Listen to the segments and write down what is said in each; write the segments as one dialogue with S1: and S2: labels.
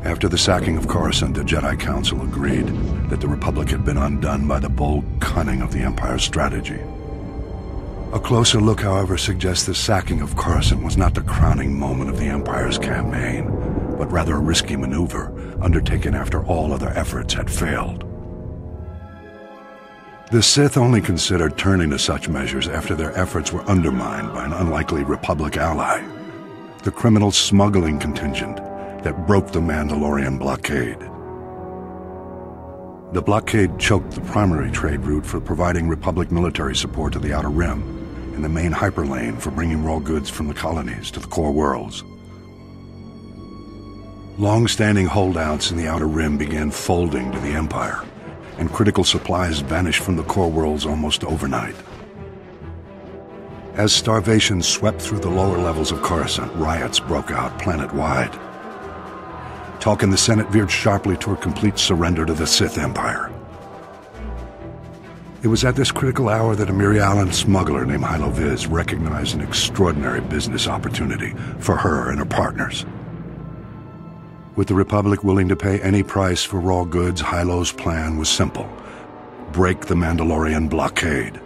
S1: After the sacking of Coruscant, the Jedi Council agreed that the Republic had been undone by the bold cunning of the Empire's strategy. A closer look, however, suggests the sacking of Coruscant was not the crowning moment of the Empire's campaign, but rather a risky maneuver undertaken after all other efforts had failed. The Sith only considered turning to such measures after their efforts were undermined by an unlikely Republic ally, the criminal smuggling contingent that broke the Mandalorian blockade. The blockade choked the primary trade route for providing Republic military support to the Outer Rim and the main hyperlane for bringing raw goods from the colonies to the core worlds. Long-standing holdouts in the Outer Rim began folding to the Empire, and critical supplies vanished from the core worlds almost overnight. As starvation swept through the lower levels of Coruscant, riots broke out planet-wide. Talk in the Senate veered sharply toward complete surrender to the Sith Empire. It was at this critical hour that a Mirialan smuggler named Hylo Viz recognized an extraordinary business opportunity for her and her partners. With the Republic willing to pay any price for raw goods, Hylo's plan was simple: break the Mandalorian blockade.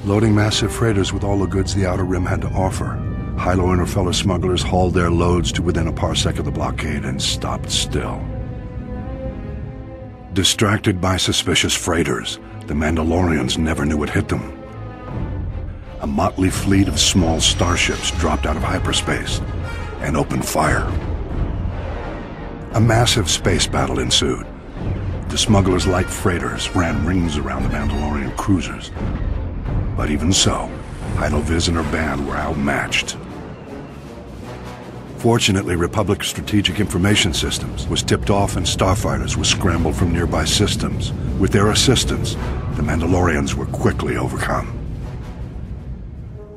S1: Loading massive freighters with all the goods the Outer Rim had to offer, Hylo and her fellow smugglers hauled their loads to within a parsec of the blockade and stopped still. Distracted by suspicious freighters, the Mandalorians never knew what hit them. A motley fleet of small starships dropped out of hyperspace and opened fire. A massive space battle ensued. The smugglers' light freighters ran rings around the Mandalorian cruisers. But even so, Hylo Viz and her band were outmatched. Fortunately, Republic Strategic Information Systems was tipped off and starfighters were scrambled from nearby systems. With their assistance, the Mandalorians were quickly overcome.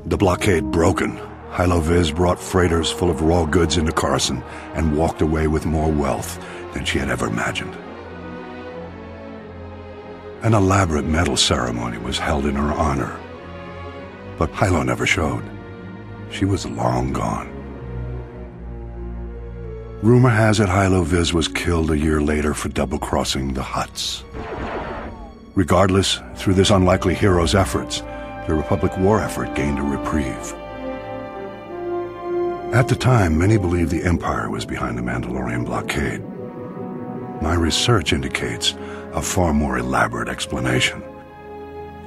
S1: The blockade broken, Hylo Viz brought freighters full of raw goods into Coruscant and walked away with more wealth than she had ever imagined. An elaborate medal ceremony was held in her honor, but Hylo never showed. She was long gone. Rumor has it Hylo Viz was killed a year later for double-crossing the Hutts. Regardless, through this unlikely hero's efforts, the Republic war effort gained a reprieve. At the time, many believed the Empire was behind the Mandalorian blockade. My research indicates a far more elaborate explanation.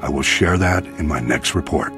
S1: I will share that in my next report.